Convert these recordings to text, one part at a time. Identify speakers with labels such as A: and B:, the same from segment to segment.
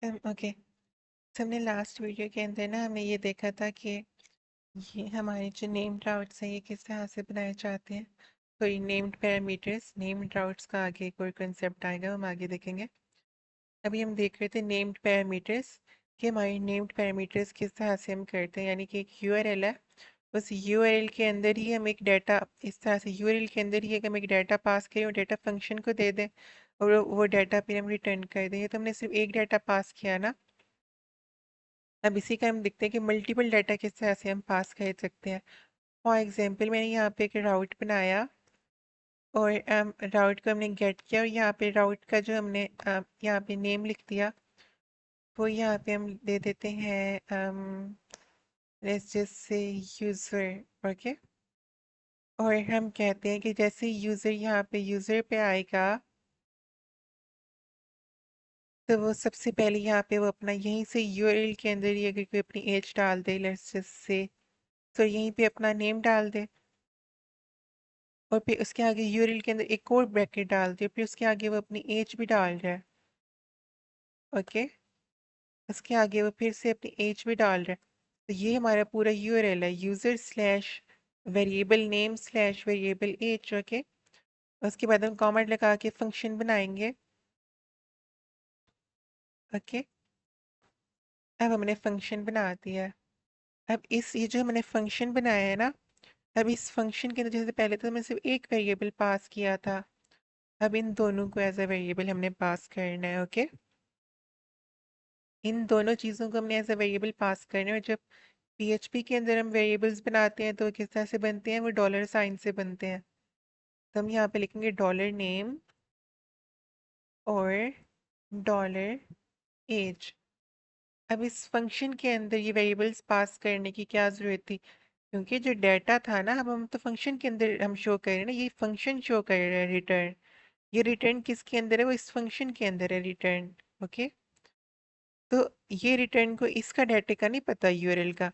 A: Okay. तो हमने last video के अंदर ना हमने ये देखा था कि ये हमारे जो नेम्ड राउट्स हैं ये किस तरह से बनाए जाते हैं। कोई नेम्ड पैरामीटर्स, नेम्ड राउट्स का आगे कोई कंसेप्ट आएगा, हम आगे देखेंगे। अभी हम देख रहे थे नेम्ड पैरामीटर्स कि हमारे नेम्ड पैरामीटर्स किस तरह से हम करते हैं, यानी कि एक यूआरएल है, उस यूआरएल के अंदर ही हम एक डाटा, इस तरह से यूआरएल के अंदर ही हम एक डाटा पास करें और डाटा फंक्शन को दे दें और वो डाटा फिर हम रिटर्न कर दें। ये तो हमने सिर्फ एक डाटा पास किया ना। अब इसी का हम देखते हैं कि मल्टीपल डाटा किस तरह से हम पास कर सकते हैं। फॉर एग्जांपल मैंने यहाँ पे एक राउट बनाया और राउट को हमने गेट किया और यहाँ पे राउट का जो हमने यहाँ पे नेम लिख दिया, वो यहाँ पे हम दे देते हैं let's just say user. Okay. और हम कहते हैं कि जैसे यूज़र यहाँ पे यूज़र पे आएगा तो वो सबसे पहले यहाँ पे वो अपना यहीं से यूआरएल के अंदर ही अगर कोई अपनी एज डाल दे लेट्स जस्ट से, तो यहीं पे अपना नेम डाल दे और फिर उसके आगे यूरिल के अंदर एक और ब्रैकेट डाल दिया, फिर उसके आगे वो अपनी एज भी डाल रहा है। ओके। उसके आगे वो फिर से अपनी एज भी डाल रहा है। तो ये हमारा पूरा यूआरएल है, user slash variable name slash variable age. Okay. उसके बाद हम कॉमेंट लगा के फंक्शन बनाएंगे। ओके। अब हमने फंक्शन बना दिया है। अब इस ये जो हमने फंक्शन बनाया है ना, अब इस फंक्शन के अंदर जैसे पहले तो हमने सिर्फ एक वेरिएबल पास किया था, अब इन दोनों को एज अ वेरिएबल हमने पास करना है। ओके। इन दोनों चीज़ों को हमने एज अ वेरिएबल पास करना है। और जब पीएचपी के अंदर हम वेरिएबल्स बनाते हैं तो किस तरह से बनते हैं, वो डॉलर साइन से बनते हैं। तो हम यहाँ पे लिखेंगे डॉलर नेम और डॉलर एज। अब इस फंक्शन के अंदर ये वेरिएबल्स पास करने की क्या ज़रूरत थी, क्योंकि जो डाटा था ना, अब हम तो फंक्शन के अंदर हम शो कर रहे हैं ना, ये फंक्शन शो कर रहा है रिटर्न। ये रिटर्न किसके अंदर है, वो इस फंक्शन के अंदर है रिटर्न। ओके। तो ये रिटर्न को इसका डाटा का नहीं पता यूआरएल का,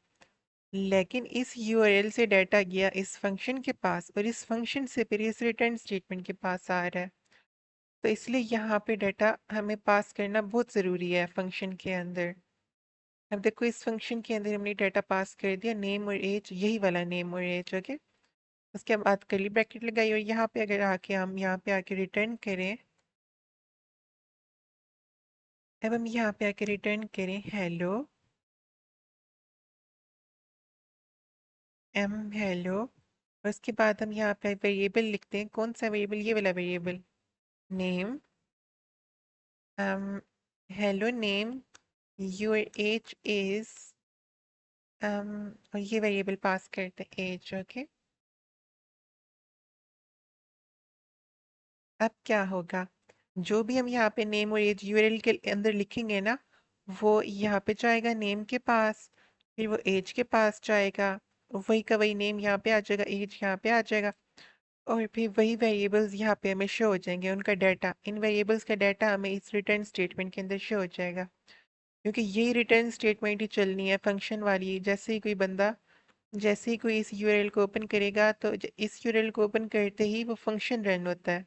A: लेकिन इस यूआरएल से डाटा गया इस फंक्शन के पास और इस फंक्शन से फिर इस रिटर्न स्टेटमेंट के पास आ रहा है। तो इसलिए यहाँ पे डाटा हमें पास करना बहुत ज़रूरी है फंक्शन के अंदर। अब देखो इस फंक्शन के अंदर हमने डाटा पास कर दिया, नेम और एज, यही वाला नेम और एज। ओके। उसके बाद कर्ली ब्रैकेट लगाई और यहाँ पे अगर आके हम यहाँ पे आके रिटर्न करें, अब हम यहाँ पे आके रिटर्न करें हेलो एम हेलो। उसके बाद हम यहाँ पे वेरिएबल लिखते हैं, कौन सा वेरिएबल, ये वाला variable name, hello name, your age is, और ये वेरिएबल पास करते हैं एज। ओके। अब क्या होगा, जो भी हम यहाँ पे नेम और एज यूआरएल के अंदर लिखेंगे ना, वो यहाँ पे जाएगा नेम के पास, फिर वो एज के पास जाएगा, वही का वही नेम यहाँ पे आ जाएगा, एज यहाँ पे आ जाएगा, और फिर वही वेरिएबल्स यहाँ पे हमें शो हो जाएंगे, उनका डाटा, इन वेरिएबल्स का डाटा हमें इस रिटर्न स्टेटमेंट के अंदर शो हो जाएगा। क्योंकि यही रिटर्न स्टेटमेंट ही चलनी है फंक्शन वाली। जैसे ही कोई बंदा, जैसे ही कोई इस यूआरएल को ओपन करेगा तो इस यूआरएल को ओपन करते ही वो फंक्शन रन होता है।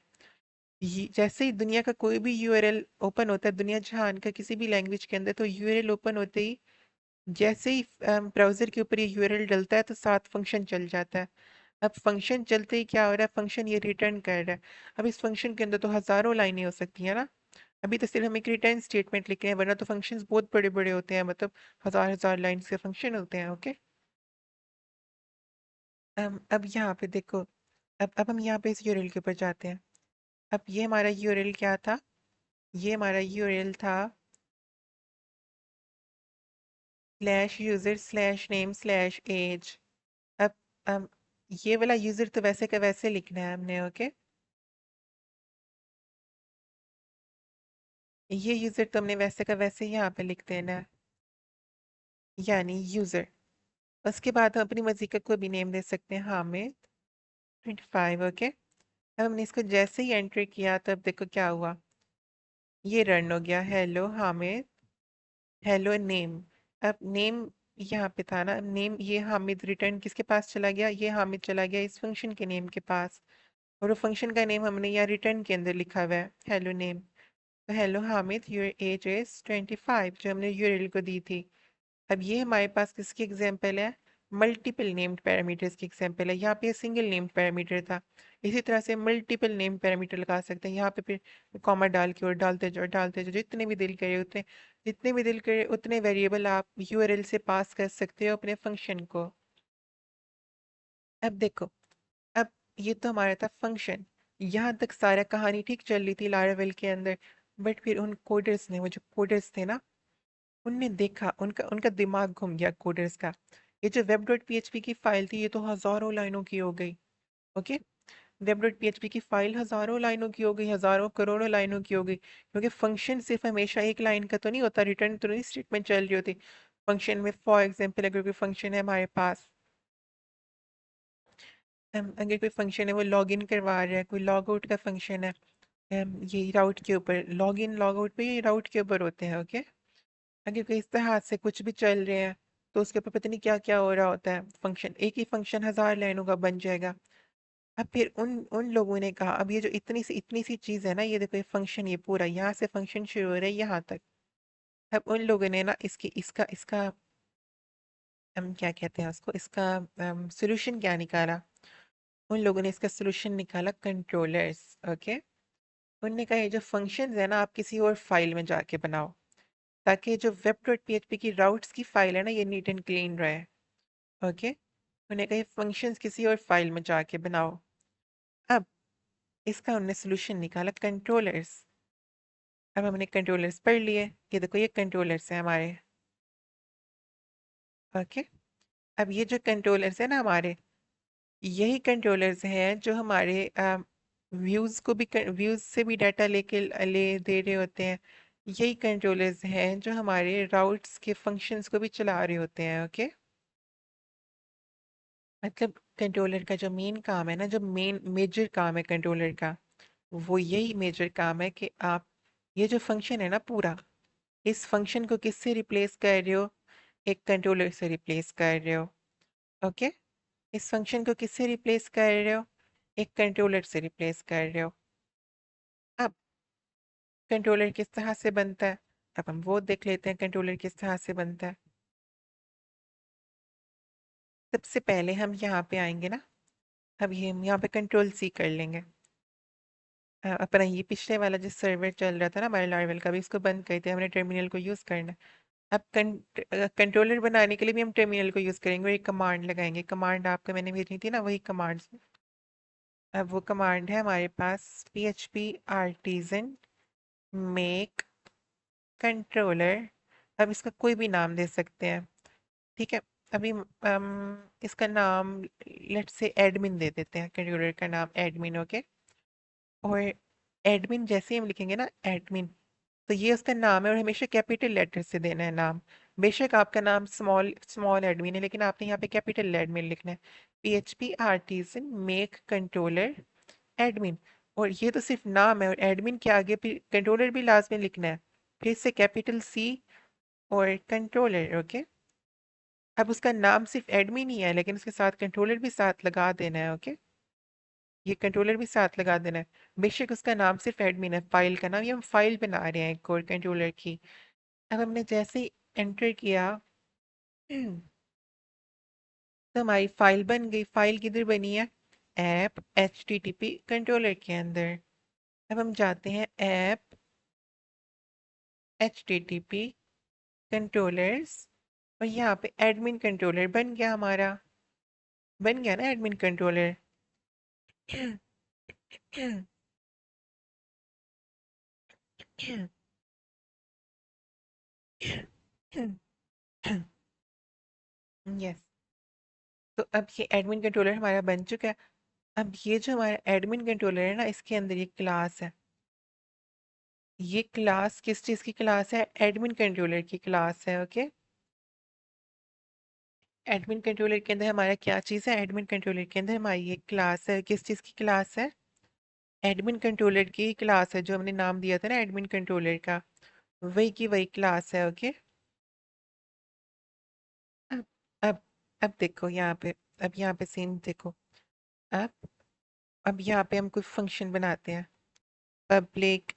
A: जैसे ही दुनिया का कोई भी यूआरएल ओपन होता है दुनिया जहान का किसी भी लैंग्वेज के अंदर, तो यूआरएल ओपन होते ही, जैसे ही ब्राउजर के ऊपर ये यूआरएल डलता है तो साथ फंक्शन चल जाता है। अब फंक्शन चलते ही क्या हो रहा है, फंक्शन ये रिटर्न कर रहा है। अब इस फंक्शन के अंदर तो हजारों लाइनें हो सकती है ना। अभी तो सिर्फ हम एक रिटर्न स्टेटमेंट लिख रहे हैं, वरना तो फंक्शंस बहुत बड़े बड़े होते हैं, मतलब हजार हजार लाइन्स के फंक्शन होते हैं। ओके। अब यहाँ पे देखो, अब हम यहाँ पे इस यूआरएल के ऊपर जाते हैं। अब ये हमारा यूआरएल क्या था, ये हमारा यूआरएल था slash user slash name slash age. अब ये वाला यूजर तो वैसे का वैसे लिखना है हमने। ओके। ये यूजर तो हमने वैसे का वैसे यहाँ पे लिख देना है, यानी यूजर। उसके बाद हम अपनी मर्जी का कोई भी नेम दे सकते हैं, हामिद 25। ओके। अब हमने इसको जैसे ही एंटर किया तो अब देखो क्या हुआ, ये रन हो गया, हेलो हामिद, हेलो नेम। अब नेम यहाँ पे था ना, नेम, ये हामिद रिटर्न किसके पास चला गया, ये हामिद चला गया इस फंक्शन के नेम के पास, और वो फंक्शन का नेम हमने यहाँ रिटर्न के अंदर लिखा हुआ है हेलो नेम। तो hello Hamid, your age is 25, जो हमने यूरल को दी थी। अब ये हमारे पास किसकी एग्जाम्पल है? मल्टीपल नेम्ड पैरामीटर्स की एग्जाम्पल है। यहाँ पे सिंगल नेम्ड पैरामीटर था। इसी तरह से मल्टीपल नेम्ड पैरामीटर लगा सकते हैं। यहाँ पे फिर कॉमा डाल के और डालते जाओ जितने भी दिल करे उतने, जितने भी दिल करे उतने वेरिएबल आप यूआरएल से पास कर सकते हो अपने फंक्शन को। अब देखो, अब ये तो हमारा था फंक्शन। यहाँ तक सारा कहानी ठीक चल रही थी लारावेल के अंदर। बट फिर उन कोडर्स ने, वो जो कोडर्स थे ना, उनने देखा, उनका उनका दिमाग घूम गया कोडर्स का। ये जो वेब डॉट पीएचपी की फाइल थी, ये तो हजारों लाइनों की हो गई। ओके, वेब डॉट पीएचपी की फाइल हजारों लाइनों की हो गई, हजारों करोड़ों लाइनों की हो गई, क्योंकि फंक्शन सिर्फ हमेशा एक लाइन का तो नहीं होता, रिटर्न तो नहीं स्टेटमेंट चल रही होती फंक्शन में। फॉर एग्जाम्पल, अगर कोई फंक्शन है हमारे पास, अगर कोई फंक्शन है वो लॉग इन करवा रहा है, कोई लॉग आउट का फंक्शन है, ये राउट के ऊपर लॉग इन लॉग आउट पे ये राउट के ऊपर होते हैं। ओके, अगर कोई इस तरह से कुछ भी चल रहे हैं तो उसके ऊपर पता नहीं क्या क्या हो रहा होता है। फंक्शन, एक ही फंक्शन हजार लाइनों का बन जाएगा। अब फिर उन उन लोगों ने कहा, अब ये जो इतनी सी चीज है ना, ये देखो ये फंक्शन, ये पूरा यहाँ से फंक्शन शुरू हो रहा है यहाँ तक। अब उन लोगों ने ना इसकी इसका इसका हम क्या कहते हैं उसको, इसका सोल्यूशन क्या निकाला? उन लोगों ने इसका सोल्यूशन निकाला कंट्रोलर्स। ओके, उनने कहा ये जो फंक्शंस है ना, आप किसी और फाइल में जाके बनाओ, ताकि जो वेब डॉट पीएचपी की राउट्स की फाइल है ना, ये नीट एंड क्लीन रहे। ओके, उन्हें कहा फंक्शंस किसी और फाइल में जाके बनाओ। अब इसका उन्होंने सोल्यूशन निकाला कंट्रोलर्स। अब हमने कंट्रोलर्स पढ़ लिए, ये देखो ये कंट्रोलर्स हैं हमारे। ओके, अब ये जो कंट्रोलर्स है ना हमारे, यही कंट्रोलर्स हैं जो हमारे व्यूज को भी, व्यूज से भी डाटा लेके ले दे रहे होते हैं। यही कंट्रोलर्स हैं जो हमारे राउट्स के फंक्शंस को भी चला रहे होते हैं। ओके, मतलब कंट्रोलर का जो मेन काम है ना, जो मेन मेजर काम है कंट्रोलर का, वो यही मेजर काम है कि आप ये जो फंक्शन है ना पूरा, इस फंक्शन को किससे रिप्लेस कर रहे हो? एक कंट्रोलर से रिप्लेस कर रहे हो। ओके, इस फंक्शन को किससे रिप्लेस कर रहे हो? एक कंट्रोलर से रिप्लेस कर रहे हो। अब कंट्रोलर किस तरह से बनता है? अब हम वो देख लेते हैं कंट्रोलर किस तरह से बनता है। सबसे पहले हम यहाँ पे आएंगे ना, अब ये हम यहाँ पे कंट्रोल सी कर लेंगे। अपना ये पिछले वाला जो सर्वर चल रहा था ना हमारे लार्वल का भी, इसको बंद कर दिया हमने, टर्मिनल को यूज़ करना है। अब कंट्रोलर बनाने के लिए भी हम टर्मिनल को यूज़ करेंगे और एक कमांड लगाएंगे। कमांड आपको मैंने भेजी थी ना, वही कमांड। अब वो कमांड है हमारे पास, php artisan make कंट्रोलर। अब इसका कोई भी नाम दे सकते हैं, ठीक है। अभी इसका नाम लेट्स से एडमिन दे देते हैं, कंट्रोलर का नाम एडमिन। ओके, और एडमिन जैसे ही हम लिखेंगे ना एडमिन, तो ये उसका नाम है और हमेशा कैपिटल लेटर से देना है नाम। बेशक आपका नाम स्मॉल स्मॉल एडमिन है, लेकिन आपने यहाँ पे कैपिटल एडमिन लिखना है। php artisan make controller admin, और ये तो सिर्फ नाम है, और एडमिन के आगे फिर कंट्रोलर भी लाजमी लिखना है, फिर से कैपिटल सी और कंट्रोलर। ओके, अब उसका नाम सिर्फ एडमिन ही है, लेकिन उसके साथ कंट्रोलर भी साथ लगा देना है। ओके, ये कंट्रोलर भी साथ लगा देना है। बेशक उसका नाम सिर्फ एडमिन है, फाइल का नाम, ये हम फाइल बना रहे हैं कोड कंट्रोलर की। अब हमने जैसे ही एंटर किया तो हमारी फाइल बन गई। फाइल किधर बनी है? ऐप http कंट्रोलर के अंदर। अब हम जाते हैं ऐप http कंट्रोलर्स, और यहाँ पे एडमिन कंट्रोलर बन गया हमारा। बन गया ना एडमिन कंट्रोलर? यस, तो अब ये एडमिन कंट्रोलर हमारा बन चुका है। अब ये जो हमारा एडमिन कंट्रोलर है ना, इसके अंदर ये क्लास है। ये क्लास किस चीज़ की क्लास है? एडमिन कंट्रोलर की क्लास है। ओके, एडमिन कंट्रोलर के अंदर हमारा क्या चीज़ है? एडमिन कंट्रोलर के अंदर हमारी ये क्लास है। किस चीज़ की क्लास है? एडमिन कंट्रोलर की क्लास है, जो हमने नाम दिया था ना एडमिन कंट्रोलर का, वही की वही क्लास है। ओके, अब अब अब देखो यहाँ पे, अब यहाँ पे सीन देखो। अब अब यहाँ पे हम कोई फंक्शन बनाते हैं। public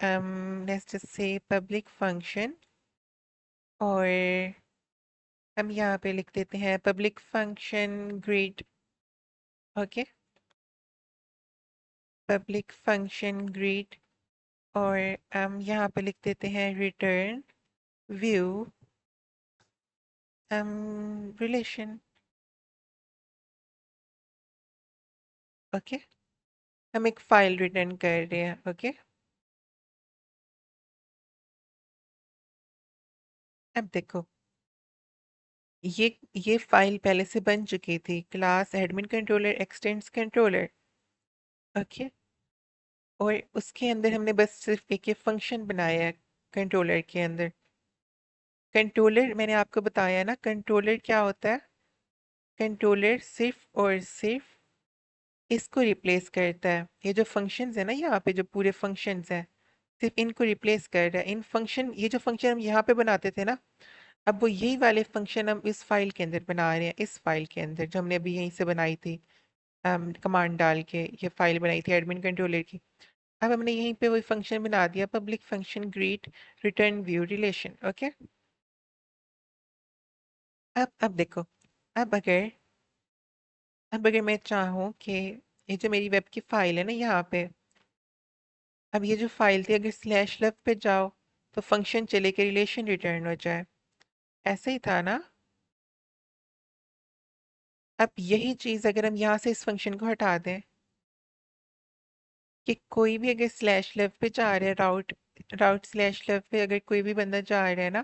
A: let's just say public function, और हम यहाँ पे लिख देते हैं public function greet. Okay, public function greet, और हम यहाँ पे लिख देते हैं रिटर्न व्यू रिलेशन। ओके, हम एक फाइल रिटर्न कर रहे हैं। ओके, अब देखो, ये ये फाइल पहले से बन चुकी थी, class admin controller x tends controller. Okay, और उसके अंदर हमने बस सिर्फ एक ये फंक्शन बनाया है कंट्रोलर के अंदर। कंट्रोलर मैंने आपको बताया ना, कंट्रोलर क्या होता है। कंट्रोलर सिर्फ और सिर्फ इसको रिप्लेस करता है। ये जो फंक्शंस है ना, यहाँ पे जो पूरे फंक्शंस हैं, सिर्फ इनको रिप्लेस कर रहा है। इन फंक्शन, ये जो फंक्शन हम यहाँ पे बनाते थे ना, अब वो यही वाले फंक्शन हम इस फाइल के अंदर बना रहे हैं। इस फाइल के अंदर जो हमने अभी यहीं से बनाई थी, कमांड डाल के ये फाइल बनाई थी एडमिन कंट्रोलर की। अब हमने यहीं पे वही फंक्शन बना दिया, public function greet return view relation. Okay, अब देखो, अब अगर अब अगर मैं चाहूँ कि ये जो मेरी वेब की फाइल है ना यहाँ पे, अब ये जो फाइल थी, अगर स्लैश लेफ्ट पे जाओ तो फंक्शन चले के रिलेशन रिटर्न हो जाए, ऐसे ही था ना। अब यही चीज़ अगर हम यहाँ से इस फंक्शन को हटा दें, कि कोई भी अगर स्लैश लेफ्ट पे जा रहा है, राउट राउट स्लैश लेफ्ट पे अगर कोई भी बंदा जा रहा है ना,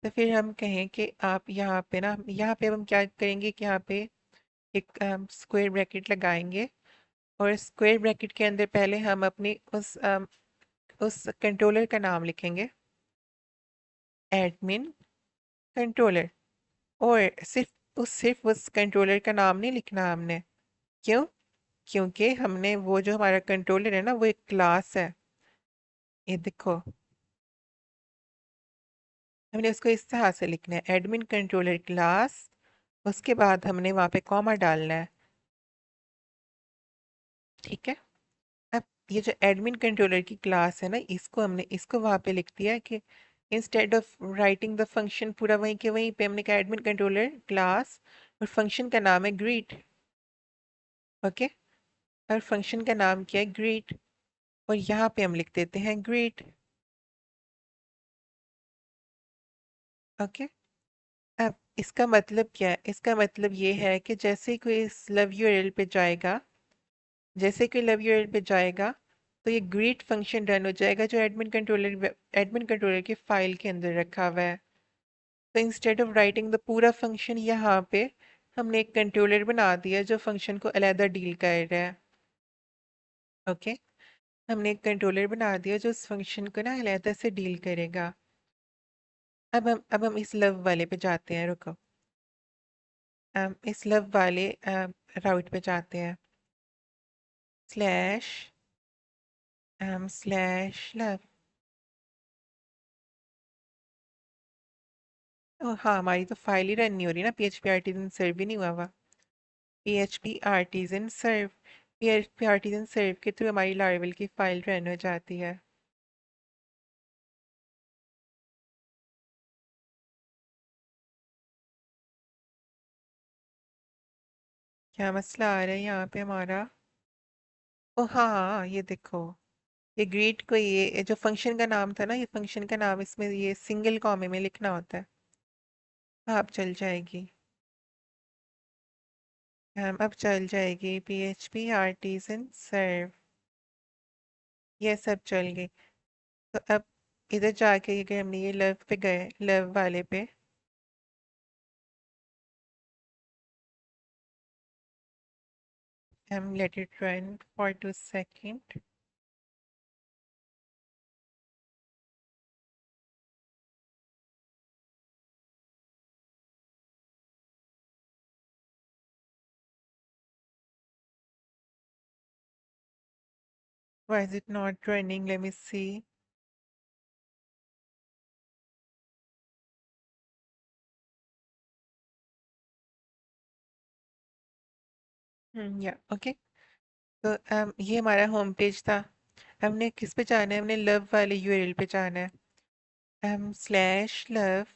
A: तो फिर हम कहें कि आप यहाँ पे ना, यहाँ पे अब हम क्या करेंगे कि यहाँ पे एक स्क्वायर ब्रैकेट लगाएंगे, और स्क्वायर ब्रैकेट के अंदर पहले हम अपनी उस कंट्रोलर का नाम लिखेंगे, एडमिन कंट्रोलर। और सिर्फ उस कंट्रोलर का नाम नहीं लिखना हमने। क्यों? क्योंकि हमने वो जो हमारा कंट्रोलर है ना, वो एक क्लास है। ये देखो, हमने उसको इस तरह से लिखना है, एडमिन कंट्रोलर क्लास, उसके बाद हमने वहाँ पे कॉमा डालना है। ठीक है, अब ये जो एडमिन कंट्रोलर की क्लास है ना, इसको वहाँ पे लिख दिया कि instead of writing the function पूरा वहीं के वहीं पे, हमने कहा एडमिन कंट्रोलर क्लास, और फंक्शन का नाम है ग्रीट। ओके, और फंक्शन का नाम क्या है, ग्रीट, और यहाँ पे हम लिख देते हैं ग्रीट। ओके, अब इसका मतलब क्या है, इसका मतलब ये है कि जैसे ही कोई इस लव यूआरएल पे जाएगा, जैसे कोई लव यूआरएल पे जाएगा, तो ये ग्रीट फंक्शन रन हो जाएगा जो एडमिन कंट्रोलर की फाइल के अंदर रखा हुआ है। तो इंस्टेड ऑफ राइटिंग द पूरा फंक्शन यहाँ पे, हमने एक कंट्रोलर बना दिया जो फंक्शन को अलहदा डील कर रहा है। ओके, हमने एक कंट्रोलर बना दिया जो उस फंक्शन को ना अलहदा से डील करेगा। अब हम इस लव वाले पे जाते हैं, रुको। इस लव वाले राउट पे जाते हैं, स्लैश स्लैश लव। हाँ, हमारी तो फाइल ही रन नहीं हो रही ना, PHP आर्टिजन सर्व भी नहीं हुआ हुआ। PHP आर्टिजन सर्व, PHP आर्टिजन सर्व के थ्रू हमारी लार्वल की फाइल रन हो जाती है। क्या मसला आ रहा है यहाँ पे हमारा? ओ हाँ हाँ, ये देखो, ये ग्रीट को, ये जो फंक्शन का नाम था ना, ये फंक्शन का नाम इसमें ये सिंगल कॉमे में लिखना होता है। हाँ, अब चल जाएगी। अब चल जाएगी PHP आर्टिजन सर्व, ये सब चल गई। तो अब इधर जाके अगर हमने ये लव पे गए, लव वाले पे, हम let it run for 2 second. Why is it not running? Let me see. या ओके, तो ये हमारा होम पेज था। हमने किस पे जाना है, हमने लव वाले यूआरएल पे जाना है। हम स्लैश लव,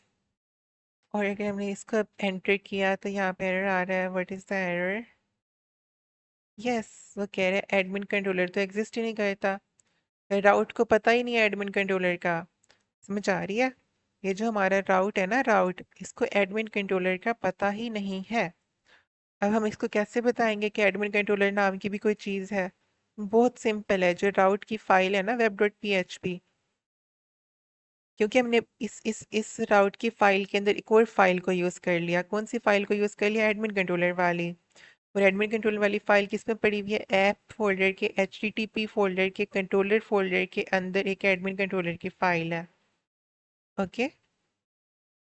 A: और अगर हमने इसको एंटर किया तो यहाँ पे एरर आ रहा है। What is the error? Yes, वो कह रहे हैं एडमिन कंट्रोलर तो एग्जिस्ट ही नहीं करता, राउट को पता ही नहीं है एडमिन कंट्रोलर का। समझ आ रही है? ये जो हमारा राउट है ना, राउट, इसको एडमिन कंट्रोलर का पता ही नहीं है। अब हम इसको कैसे बताएंगे कि एडमिन कंट्रोलर नाम की भी कोई चीज़ है? बहुत सिंपल है, जो राउट की फाइल है ना web dot P H P, क्योंकि हमने इस राउट की फाइल के अंदर एक और फाइल को यूज़ कर लिया। कौन सी फाइल को यूज़ कर लिया? एडमिन कंट्रोलर वाली। और एडमिन कंट्रोलर वाली फाइल किस में पड़ी हुई है? ऐप फोल्डर के HTTP फोल्डर के कंट्रोलर फोल्डर के अंदर एक एडमिन कंट्रोलर की फाइल है। ओके,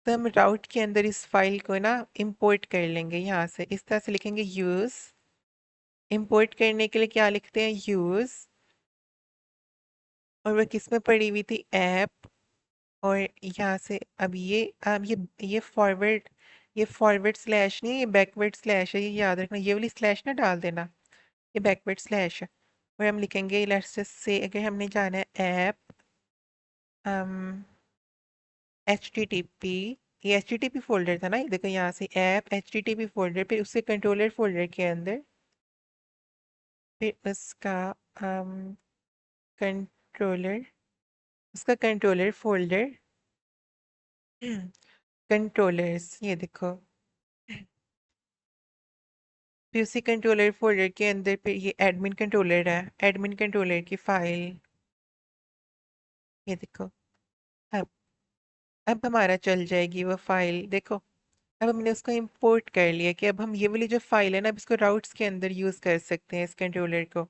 A: तो हम राउट के अंदर इस फाइल को ना इंपोर्ट कर लेंगे। यहाँ से इस तरह से लिखेंगे यूज़। इंपोर्ट करने के लिए क्या लिखते हैं? यूज़। और वह किस में पड़ी हुई थी? ऐप। और यहाँ से अब ये फॉरवर्ड स्लैश नहीं है, ये बैकवर्ड स्लैश है, ये याद रखना। ये वाली स्लैश ना डाल देना, ये बैकवर्ड स्लैश है। और हम लिखेंगे लेट्स जस्ट से, अगर हमने जाना है ऐप HTTP, ये HTTP फोल्डर था ना, ये देखो यहाँ से ऐप HTTP फोल्डर, फिर उससे कंट्रोलर फोल्डर के अंदर, फिर कंट्रोलर उसका कंट्रोलर फोल्डर, कंट्रोलर्स, ये देखो। फिर उसी कंट्रोलर फोल्डर के अंदर फिर ये एडमिन कंट्रोलर है, एडमिन कंट्रोलर की फाइल, ये देखो। अब अब हमारा चल जाएगी वो फाइल, देखो। अब हमने उसको इंपोर्ट कर लिया कि अब हम ये वाली जो फाइल है ना, अब इसको राउट्स के अंदर यूज़ कर सकते हैं, इस कंट्रोलर को।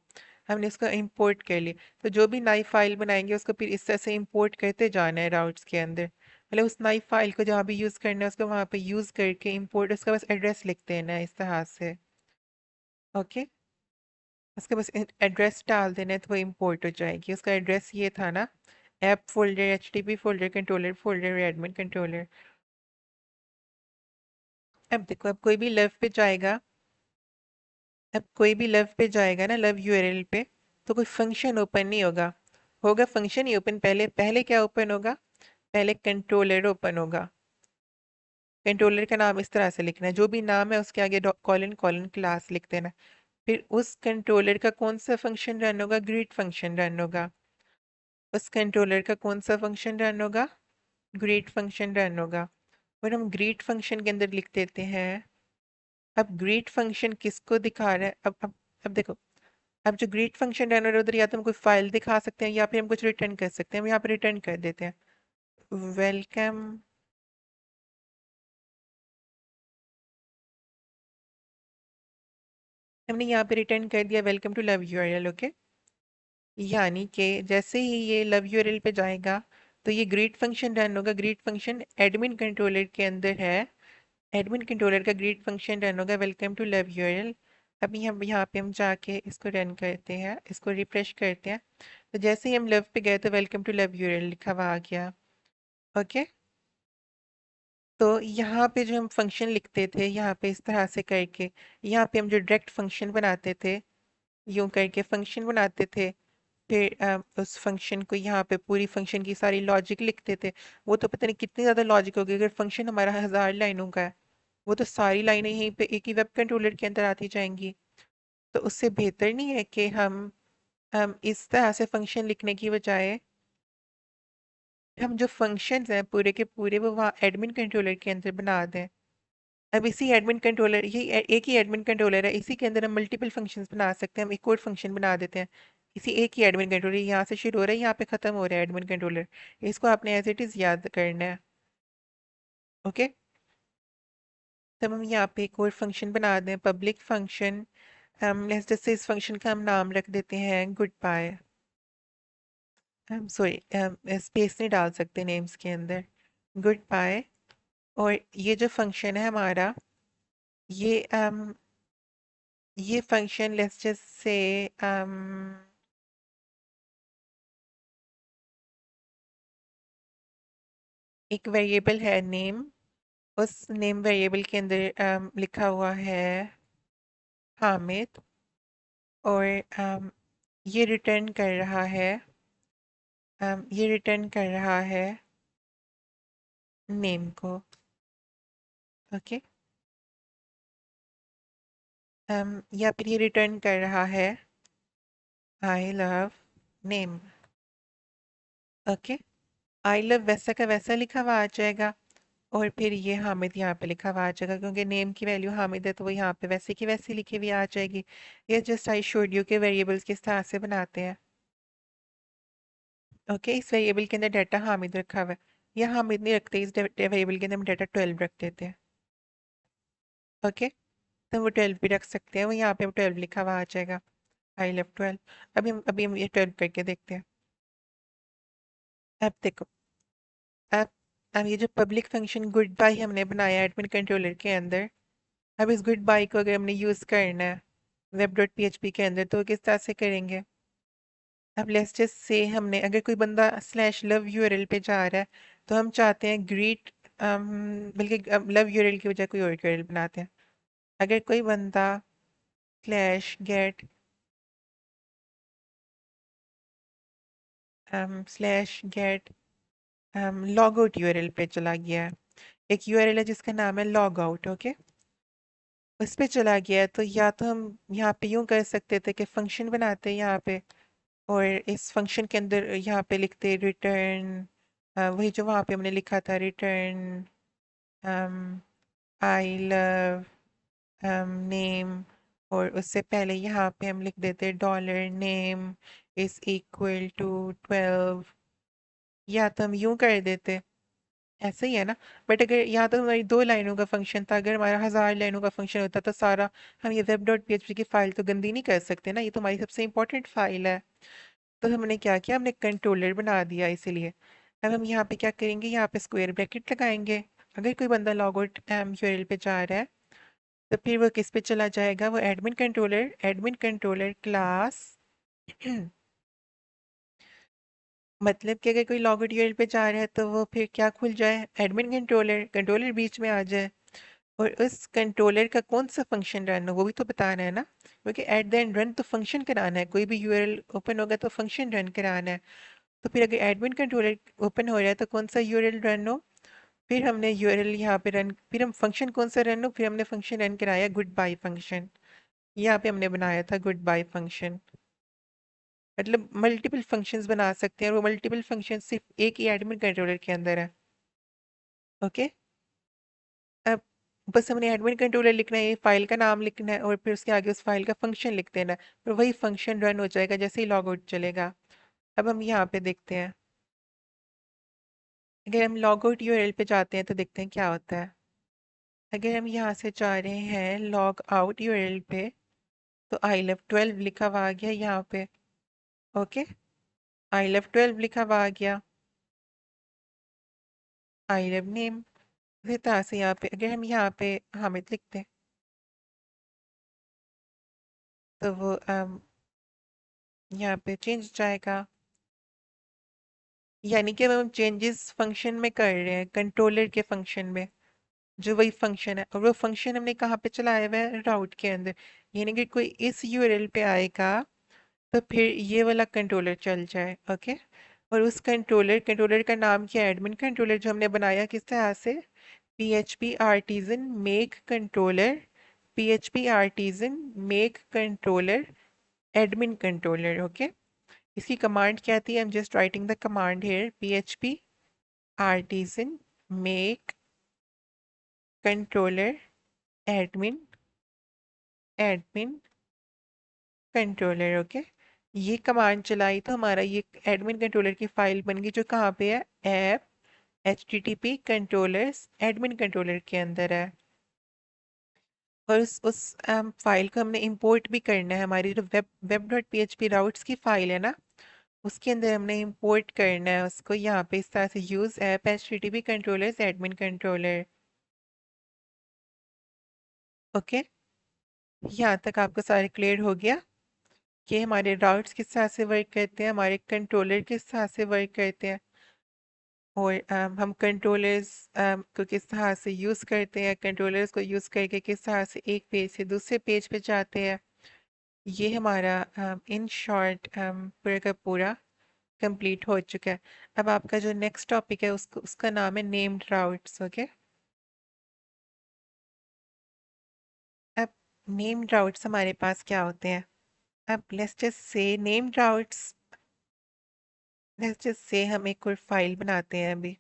A: हमने उसको इंपोर्ट कर लिया, तो जो भी नई फाइल बनाएंगे उसको फिर इस तरह से इंपोर्ट करते जाना है राउट्स के अंदर। मतलब उस नई फाइल को जहाँ भी यूज़ करना है उसको वहाँ पे यूज़ करके इंपोर्ट, उसका बस एड्रेस लिख देना है इस तरह से। ओके, उसके बस एड्रेस डाल देना है तो वो इंपोर्ट हो जाएगी। उसका एड्रेस ये था ना, app folder HTTP folder controller folder admin controller. अब देखो, अब कोई भी लव पे जाएगा ना, लव यूआरएल पे, तो कोई फंक्शन ओपन नहीं होगा। होगा फंक्शन ही ओपन, पहले पहले क्या ओपन होगा? पहले कंट्रोलर ओपन होगा। कंट्रोलर का नाम इस तरह से लिखना है, जो भी नाम है उसके आगे कॉलन कॉलन क्लास लिख देना। फिर उस कंट्रोलर का कौन सा फंक्शन रन होगा? ग्रीट फंक्शन रन होगा। उस कंट्रोलर का कौन सा फंक्शन रन होगा? ग्रीट फंक्शन रन होगा। और हम ग्रीट फंक्शन के अंदर लिख देते हैं। अब ग्रीट फंक्शन किसको दिखा रहा है? अब देखो, अब जो ग्रीट फंक्शन रन हो रहा है उधर, या तो हम कोई फाइल दिखा सकते हैं या फिर हम कुछ रिटर्न कर सकते हैं। हम यहाँ पे रिटर्न कर देते हैं वेलकम। हमने यहाँ पे रिटर्न कर दिया welcome to love URL. Okay, यानी कि जैसे ही ये लव यूआरएल पे जाएगा तो ये ग्रीट फंक्शन रन होगा। ग्रीट फंक्शन एडमिन कंट्रोलर के अंदर है, एडमिन कंट्रोलर का ग्रीट फंक्शन रन होगा वेलकम टू लव यूआरएल। अभी हम यहाँ पे हम जाके इसको रन करते हैं, इसको रिफ्रेश करते हैं। तो जैसे ही हम लव पे गए तो वेलकम टू लव यूआरएल लिखा हुआ आ गया। ओके, तो यहाँ पे जो हम फंक्शन लिखते थे, यहाँ पे इस तरह से करके, यहाँ पे हम जो डायरेक्ट फंक्शन बनाते थे, यूं करके फंक्शन बनाते थे। फिर उस फंक्शन को यहाँ पे पूरी फंक्शन की सारी लॉजिक लिखते थे। वो तो पता नहीं कितनी ज़्यादा लॉजिक होगी, अगर फंक्शन हमारा 1000 लाइनों का है, वो तो सारी लाइनें यहीं पे एक ही वेब कंट्रोलर के अंदर आती जाएंगी। तो उससे बेहतर नहीं है कि हम इस तरह से फंक्शन लिखने की बजाय हम जो फंक्शंस हैं पूरे के पूरे वो वहाँ एडमिन कंट्रोलर के अंदर बना दें। अब इसी एडमिन कंट्रोलर, एक ही एडमिन कंट्रोलर है, इसी के अंदर हम मल्टीपल फंक्शंस बना सकते हैं। हम एक और फंक्शन बना देते हैं, इसी एक ही एडमिन कंट्रोलर, यहाँ से शुरू हो रहा है यहाँ पे खत्म हो रहा है एडमिन कंट्रोलर। इसको आपने एज इट इज़ याद करना है। ओके, तब हम यहाँ पे एक और फंक्शन बना दें, पब्लिक फंक्शन। हम लेट्स जस्ट से इस फंक्शन का हम नाम रख देते हैं गुड बाय। हम सॉरी, स्पेस नहीं डाल सकते नेम्स के अंदर, गुड बाय। और ये जो फंक्शन है हमारा, ये ये फंक्शन लेट्स जस्ट से एक वेरिएबल है नेम, उस नेम वेरिएबल के अंदर लिखा हुआ है हामिद। और ये रिटर्न कर रहा है ये रिटर्न कर रहा है नेम को। ओके। या फिर ये रिटर्न कर रहा है I love name. Okay. I love वैसा का वैसा लिखा हुआ आ जाएगा, और फिर ये हामिद यहाँ पे लिखा हुआ आ जाएगा, क्योंकि नेम की वैल्यू हामिद है तो वो यहाँ पे वैसे की वैसी लिखी हुई आ जाएगी। ये जस्ट आई शोड यू के वेरिएबल्स किस तरह से बनाते हैं। ओके। इस वेरिएबल के अंदर डाटा हामिद रखा हुआ है, या हामिद नहीं रखते, इस वेरिएबल के अंदर हम डाटा 12 रख देते हैं। ओके। तो वो 12 भी रख सकते हैं, वो यहाँ पे 12 लिखा हुआ आ जाएगा। I love 12। अभी हम ये 12 करके देखते हैं। अब देखो, अब अब ये जो पब्लिक फंक्शन गुड बाय हमने बनाया एडमिन कंट्रोलर के अंदर, अब इस गुड बाय को अगर हमने यूज करना है वेब डॉट पी के अंदर, तो किस तरह से करेंगे। अब लेट्स जस्ट से हमने अगर कोई बंदा स्लैश लव यूआरएल पे जा रहा है, तो हम चाहते हैं ग्रीट, बल्कि लव यूआरएल की बजाय कोई और यूआरएल बनाते हैं। अगर कोई बंदा slash gate slash get log out URL पे चला गया है, एक यूआरएल है जिसका नाम है लॉग आउट। ओके। उस पे चला गया है, तो या तो हम यहाँ पे यूं कर सकते थे कि फंक्शन बनाते हैं यहाँ पे, और इस फंक्शन के अंदर यहाँ पे लिखते रिटर्न वही जो वहाँ पे हमने लिखा था, रिटर्न आई लव नेम, और उससे पहले यहाँ पे हम लिख देते dollar name is equal to 12, या तो हम यूं कर देते। ऐसा ही है ना। बट अगर यहाँ तो हमारी 2 लाइनों का फंक्शन था, अगर हमारा 1000 लाइनों का फंक्शन होता तो सारा, हम ये वेब डॉट पी की फाइल तो गंदी नहीं कर सकते ना, ये तो हमारी सबसे इंपॉर्टेंट फाइल है। तो हमने क्या किया, हमने कंट्रोलर बना दिया इसीलिए। अब हम यहाँ पे क्या करेंगे, यहाँ पे स्क्वायर ब्रैकेट लगाएंगे। अगर कोई बंदा लॉग आउट यूआरएल पे जा रहा है, तो फिर वो किस पे चला जाएगा, वो एडमिन कंट्रोलर क्लास मतलब कि अगर कोई लॉग आउट यूआरएल पे जा रहा है तो वो फिर क्या खुल जाए, एडमिन कंट्रोलर, कंट्रोलर बीच में आ जाए। और उस कंट्रोलर का कौन सा फंक्शन रन हो वो भी तो बताना है ना, क्योंकि एट द एंड रन तो फंक्शन कराना है, कोई भी यूआरएल ओपन होगा तो फंक्शन रन कराना है। तो फिर अगर एडमिन कंट्रोलर ओपन हो रहा है तो कौन सा यूआरएल रन हो, फिर हमने यूआरएल यहाँ पे रन, फिर हम फंक्शन कौन सा रन हो, फिर हमने फंक्शन रन कराया गुड बाय फंक्शन। यहाँ पे हमने बनाया था गुड बाय फंक्शन। मतलब मल्टीपल फंक्शंस बना सकते हैं, और वो मल्टीपल फंक्शन सिर्फ एक ही एडमिन कंट्रोलर के अंदर है। ओके। अब बस हमने एडमिन कंट्रोलर लिखना है, फाइल का नाम लिखना है, और फिर उसके आगे उस फाइल का फंक्शन लिख देना है, फिर वही फंक्शन रन हो जाएगा जैसे ही लॉग आउट चलेगा। अब हम यहाँ पे देखते हैं, अगर हम लॉग आउट यूआरएल पे जाते हैं तो देखते हैं क्या होता है। अगर हम यहाँ से जा रहे हैं लॉग आउट यूआरएल पे, तो आई लव 12 लिखा हुआ आ गया यहाँ पे। ओके। आई लव 12 लिखा हुआ आ गया, आई लव नेम। इसी तरह से यहाँ पे अगर हम यहाँ पे हामिद लिखते हैं, तो वो यहाँ पे चेंज जाएगा। यानी कि अब हम चेंजेस फंक्शन में कर रहे हैं, कंट्रोलर के फंक्शन में, जो वही फंक्शन है, और वो फंक्शन हमने कहाँ पे चलाया हुआ है, राउट के अंदर। यानी कि कोई इस यूआरएल पे आएगा तो फिर ये वाला कंट्रोलर चल जाए। ओके। और उस कंट्रोलर का नाम क्या है, एडमिन कंट्रोलर, जो हमने बनाया किस तरह से, PHP artisan make controller, PHP artisan make controller admin controller. Okay. इसकी कमांड क्या थी, I am just writing the command here, PHP artisan make controller admin controller. Okay. ये कमांड चलाई तो हमारा ये एडमिन कंट्रोलर की फाइल बन गई, जो कहाँ पे है, app HTTP controllers admin controller के अंदर है। और उस फाइल को हमने इंपोर्ट भी करना है, हमारी जो वेब डॉट PHP राउट्स की फाइल है ना, उसके अंदर हमने इंपोर्ट करना है उसको, यहाँ पे इस तरह से use app HTTP controllers admin controller. Okay. यहाँ तक आपको सारे क्लियर हो गया कि हमारे राउट्स किस तरह से वर्क करते हैं, हमारे कंट्रोलर किस तरह से वर्क करते हैं, और हम कंट्रोलर्स को किस तरह से यूज़ करते हैं, कंट्रोलर्स को यूज़ करके किस तरह से एक पेज से दूसरे पेज पे जाते हैं। ये हमारा इन शॉर्ट पूरा का पूरा कंप्लीट हो चुका है। अब आपका जो नेक्स्ट टॉपिक है उसका नाम है नेम्ड राउट्स। ओके। अब नेम्ड राउट्स हमारे पास क्या होते हैं? अब let's just say named routes, let's just say हम एक और फाइल बनाते हैं अभी।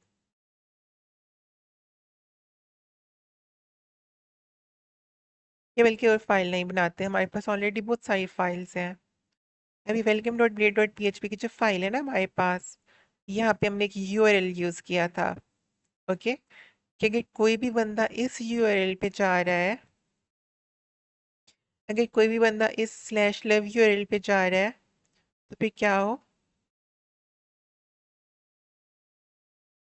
A: ये बल्कि और फाइल नहीं बनाते, हमारे पास ऑलरेडी बहुत सारी फाइल्स हैं। अभी welcome dot blade dot P की जो फाइल है ना हमारे पास, यहाँ पे हमने एक यूआरएल यूज किया था। ओके। कि अगर कोई भी बंदा इस यूआरएल पे जा रहा है, अगर कोई भी बंदा इस स्लैश लव यूआरएल पे जा रहा है तो फिर क्या हो?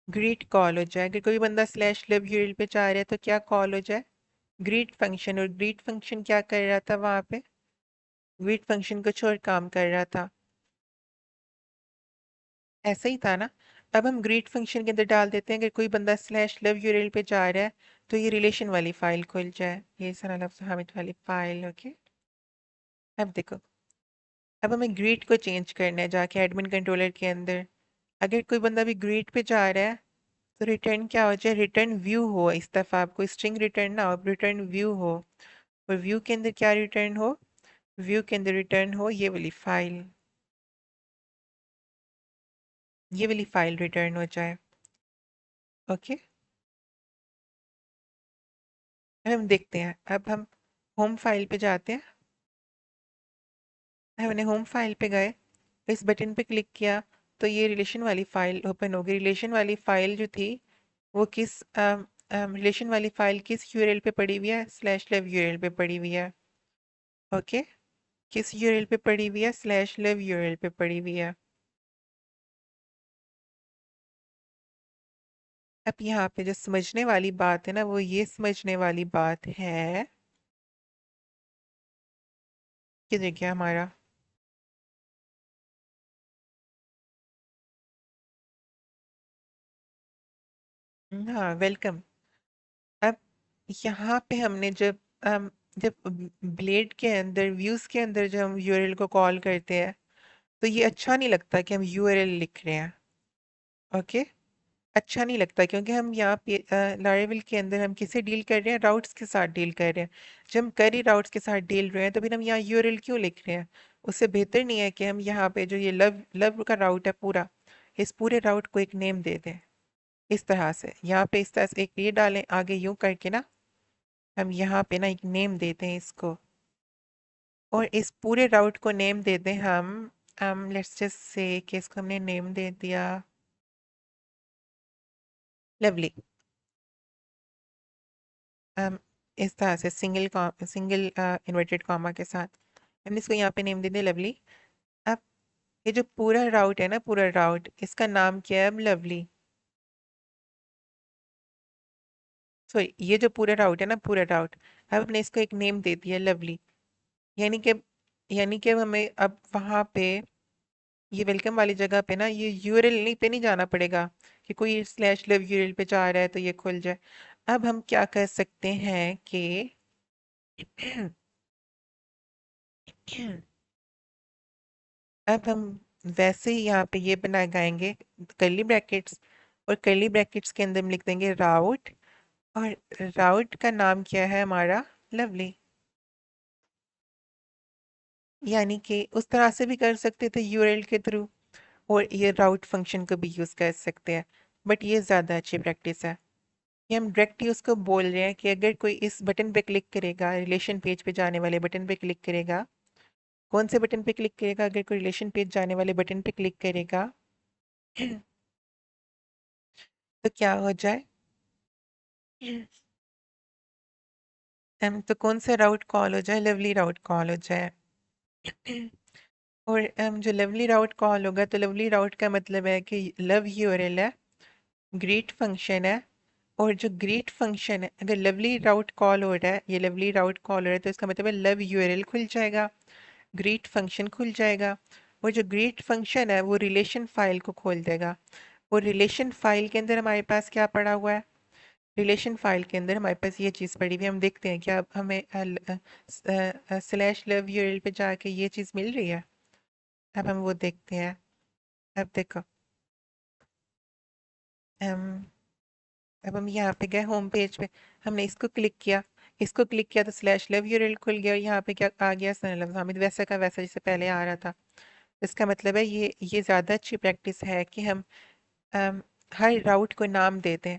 A: ग्रीट कॉल हो जाए। अगर कोई बंदा स्लैश लव यूआरएल पे जा रहा है तो क्या कॉल हो जाए? Greet function. और ग्रीट फंक्शन क्या कर रहा था वहां पे? ग्रीट फंक्शन कुछ और काम कर रहा था। ऐसा ही था ना। अब हम ग्रीट फंक्शन के अंदर डाल देते हैं अगर कोई बंदा स्लैश लव यूआरएल पे जा रहा है तो ये रिलेशन वाली फाइल खुल जाए, ये सारा लफ्ज़ हामिद वाली फाइल। ओके। अब देखो, अब हमें ग्रीट को चेंज करना है जाके एडमिन कंट्रोलर के अंदर। अगर कोई बंदा भी ग्रीट पे जा रहा है तो रिटर्न क्या हो जाए? रिटर्न व्यू हो। इस दफा आपको स्ट्रिंग रिटर्न ना हो, रिटर्न व्यू हो। और व्यू के अंदर क्या रिटर्न हो? व्यू के अंदर रिटर्न हो ये वाली फाइल, ये वाली फाइल रिटर्न हो जाए। ओके। अब हम देखते हैं, अब हम होम फाइल पे जाते हैं। हमने होम फाइल पे गए, इस बटन पे क्लिक किया तो ये रिलेशन वाली फाइल ओपन हो गई। रिलेशन वाली फाइल जो थी वो किस रिलेशन वाली फाइल किस यूआरएल पे पड़ी हुई है? स्लैश लव यूआरएल पे पड़ी हुई है। ओके। किस यूआरएल पे पड़ी हुई है? स्लैश लव यूआरएल पे पड़ी हुई है। अब यहाँ पे जो समझने वाली बात है ना, वो ये समझने वाली बात है कि देखिए हमारा, हाँ वेलकम। अब यहाँ पे हमने जब ब्लेड के अंदर व्यूज के अंदर जब हम यूआरएल को कॉल करते हैं तो ये अच्छा नहीं लगता कि हम यूआरएल लिख रहे हैं। ओके। अच्छा नहीं लगता क्योंकि हम यहाँ पे लारेवल के अंदर हम किसे डील कर रहे हैं? राउट्स के साथ डील कर रहे हैं। जब हम करी राउट्स के साथ डील रहे हैं तो फिर हम यहाँ यूआरएल क्यों लिख रहे हैं? उससे बेहतर नहीं है कि हम यहाँ पे जो ये लव लव का राउट है पूरा, इस पूरे राउट को एक नेम दे दें। इस तरह से यहाँ पे इस तरह से एक ये डालें आगे यूं करके ना, हम यहाँ पे ना एक नेम देते हैं इसको। और इस पूरे राउट को नेम दे दें हम लेट्स जस्ट से कि इसको हमने नेम दे दिया लवली। um, इस तरह से सिंगल इन्वर्टेड कॉमा के साथ हमने इसको यहाँ पे नेम दे दिया लवली। अब ये जो पूरा राउट है ना, पूरा राउट, इसका नाम क्या है अब? लवली। सॉरी, ये जो पूरा राउट है ना, पूरा राउट, अब हमने इसको एक नेम दे दिया लवली। यानी कि यानी कि अब हमें अब वहां पे ये वेलकम वाली जगह पे ना ये यूआरएल नहीं पे नहीं जाना पड़ेगा कि कोई स्लैश लव यूआरएल पे जा रहा है तो ये खुल जाए। अब हम क्या कर सकते हैं कि अब हम वैसे ही यहाँ पे ये बना गाएंगे कर्ली ब्रैकेट्स, और कर्ली ब्रैकेट्स के अंदर हम लिख देंगे राउट, और राउट का नाम क्या है हमारा? लवली। यानी कि उस तरह से भी कर सकते थे यूआरएल के थ्रू, और ये राउट फंक्शन को भी यूज कर सकते हैं, बट ये ज्यादा अच्छी प्रैक्टिस है। ये हम डायरेक्टली उसको बोल रहे हैं कि अगर कोई इस बटन पे क्लिक करेगा, रिलेशन पेज पे जाने वाले बटन पे क्लिक करेगा, कौन से बटन पे क्लिक करेगा? अगर कोई रिलेशन पेज जाने वाले बटन पे क्लिक करेगा तो क्या हो जाए? तो कौन सा राउट कॉल हो जाए? लवली राउट कॉल हो जाए। और जो लवली राउट कॉल होगा तो लवली राउट का मतलब है कि लव यूआरएल है, ग्रीट फंक्शन है। और जो ग्रीट फंक्शन है, अगर लवली राउट कॉल हो रहा है, ये लवली राउट कॉल हो रहा है तो इसका मतलब है लव यूआरएल खुल जाएगा, ग्रीट फंक्शन खुल जाएगा। और जो ग्रीट फंक्शन है वो रिलेशन फाइल को खोल देगा। और रिलेशन फाइल के अंदर हमारे पास क्या पड़ा हुआ है? रिलेशन फाइल के अंदर हमारे पास ये चीज़ पड़ी हुई है, हम देखते हैं क्या अब हमें स्लैश लव यूआरएल पे जाके ये चीज़ मिल रही है। अब हम वो देखते हैं। अब देखो, हम अब हम यहाँ पे गए होम पेज पे, हमने इसको क्लिक किया, इसको क्लिक किया तो स्लैश लव यूआरएल खुल गया और यहाँ पे क्या आ गया, सना लफ्ज़ हामिद वैसा का वैसा जैसे पहले आ रहा था। इसका मतलब है ये ज़्यादा अच्छी प्रैक्टिस है कि हम हर राउट को नाम दे दें।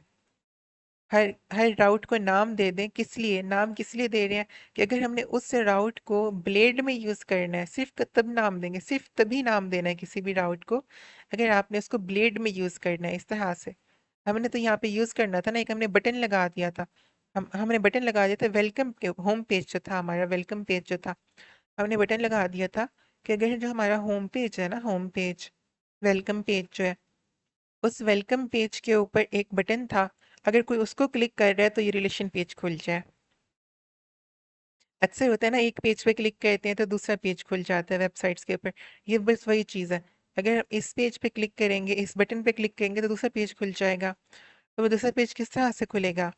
A: हर हर राउट को नाम दे दें। किस लिए नाम किस लिए दे रहे हैं कि अगर हमने उस राउट को ब्लेड में यूज़ करना है, सिर्फ तब नाम देंगे, सिर्फ तभी नाम देना है किसी भी राउट को अगर आपने उसको ब्लेड में यूज़ करना है। इस तरह से हमने तो यहाँ पे यूज़ करना था ना, एक हमने बटन लगा दिया था। हमने बटन लगा दिया था वेलकम के होम पेज जो था, हमारा वेलकम पेज जो था, हमने बटन लगा दिया था कि अगर जो हमारा होम पेज है ना, होम पेज वेलकम पेज जो है, उस वेलकम पेज के ऊपर एक बटन था, अगर कोई उसको क्लिक कर रहा है तो ये रिलेशन पेज खुल जाए। अक्सर होता है ना, एक पेज पे क्लिक करते हैं तो दूसरा पेज खुल जाता है वेबसाइट्स के ऊपर। ये बस वही चीज़ है, अगर इस पेज पे क्लिक करेंगे, इस बटन पे क्लिक करेंगे तो दूसरा पेज खुल जाएगा। तो वो दूसरा पेज किस तरह से खुलेगा,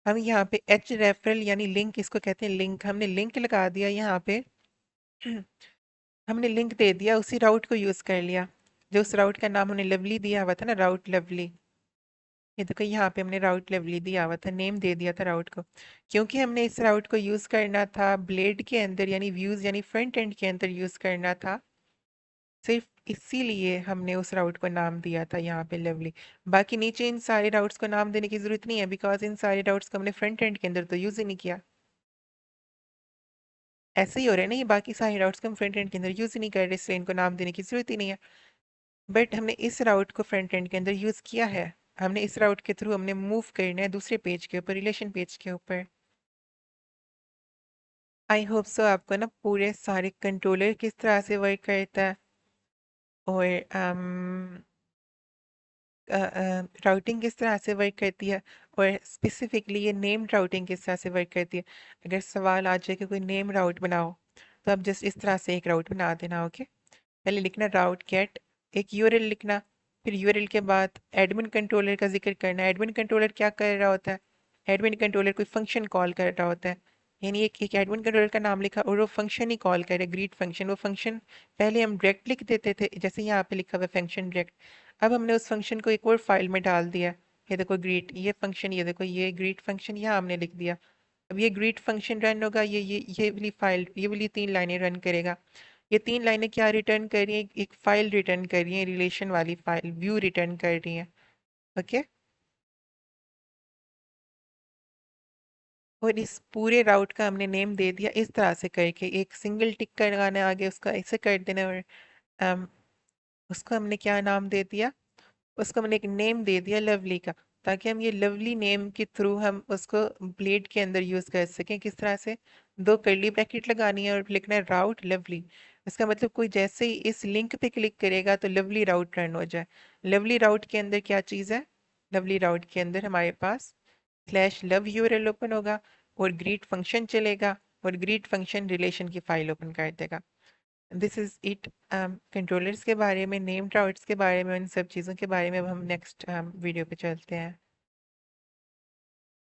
A: हम यहाँ पे एच रेफरल यानी लिंक, इसको कहते हैं लिंक, हमने लिंक लगा दिया यहाँ पे। हमने लिंक दे दिया, उसी राउट को यूज़ कर लिया, जो उस राउट का नाम हमने लवली दिया हुआ था ना, राउट लवली। ये देखो यहाँ पे हमने राउट लवली दिया हुआ था, नेम दे दिया था राउट को। क्योंकि हमने इस राउट को यूज़ करना था ब्लेड के अंदर यानी व्यूज़ यानी फ्रंट एंड के अंदर यूज़ करना था, सिर्फ इसीलिए हमने उस राउट को नाम दिया था यहाँ पे लवली। बाकी नीचे इन सारे राउट्स को नाम देने की ज़रूरत नहीं है, बिकॉज इन सारे राउट्स को हमने फ्रंट एंड के अंदर तो यूज़ ही नहीं किया। ऐसे ही हो रहा है ना, ये बाकी सारे राउट्स को हम फ्रंट एंड के अंदर यूज़ ही नहीं कर रहे, इसलिए इनको नाम देने की ज़रूरत ही नहीं है। बट हमने इस राउट को फ्रंट एंड के अंदर यूज़ किया है, हमने इस राउट के थ्रू हमने मूव करना है दूसरे पेज के ऊपर, रिलेशन पेज के ऊपर। आई होप सो आपको ना पूरे सारे कंट्रोलर किस तरह से वर्क करता है और राउटिंग किस तरह से वर्क करती है और स्पेसिफिकली ये नेम राउटिंग किस तरह से वर्क करती है। अगर सवाल आ जाए कि कोई नेम राउट बनाओ तो आप जस्ट इस तरह से एक राउट बना देना। ओके, पहले लिखना राउट गेट, एक यूआरएल लिखना, फिर यूआरएल के बाद एडमिन कंट्रोलर का जिक्र करना। एडमिन कंट्रोलर क्या कर रहा होता है, एडमिन कंट्रोलर कोई फंक्शन कॉल कर रहा होता है, यानी एक एडमिन कंट्रोलर का नाम लिखा और वो फंक्शन ही कॉल करे, ग्रीट फंक्शन। वो फंक्शन पहले हम डायरेक्ट लिख देते थे जैसे यहाँ पे लिखा हुआ फंक्शन डायरेक्ट, अब हमने उस फंक्शन को एक और फाइल में डाल दिया। ये देखो ग्रीट, ये फंक्शन, ये देखो ये ग्रीट फंक्शन यहाँ हमने लिख दिया। अब ये ग्रीट फंक्शन रन होगा, ये वाली फाइल, ये वाली 3 लाइनें रन करेगा। ये 3 लाइनें क्या रिटर्न कर रही हैं, एक फाइल रिटर्न कर रही हैं, रिलेशन वाली फाइल व्यू रिटर्न कर रही हैं। ओके, और इस पूरे राउट का हमने नेम दे दिया इस तरह से करके, एक सिंगल टिक कर लगाना है आगे उसका, ऐसे कर देना। और अम, उसको हमने क्या नाम दे दिया, उसको हमने एक नेम दे दिया लवली का, ताकि हम ये लवली नेम के थ्रू हम उसको ब्लेड के अंदर यूज कर सकें। किस तरह से, 2 कर्ली ब्रैकेट लगानी है और लिखना है राउट लवली। इसका मतलब कोई जैसे ही इस लिंक पे क्लिक करेगा तो लवली राउट रन हो जाए। लवली राउट के अंदर क्या चीज़ है, लवली राउट के अंदर हमारे पास स्लैश लव यूआरएल ओपन होगा और ग्रीट फंक्शन चलेगा और ग्रीट फंक्शन रिलेशन की फाइल ओपन कर देगा। दिस इज इट कंट्रोलर्स के बारे में, नेम राउट्स के बारे में, इन सब चीज़ों के बारे में अब हम नेक्स्ट वीडियो पे चलते हैं।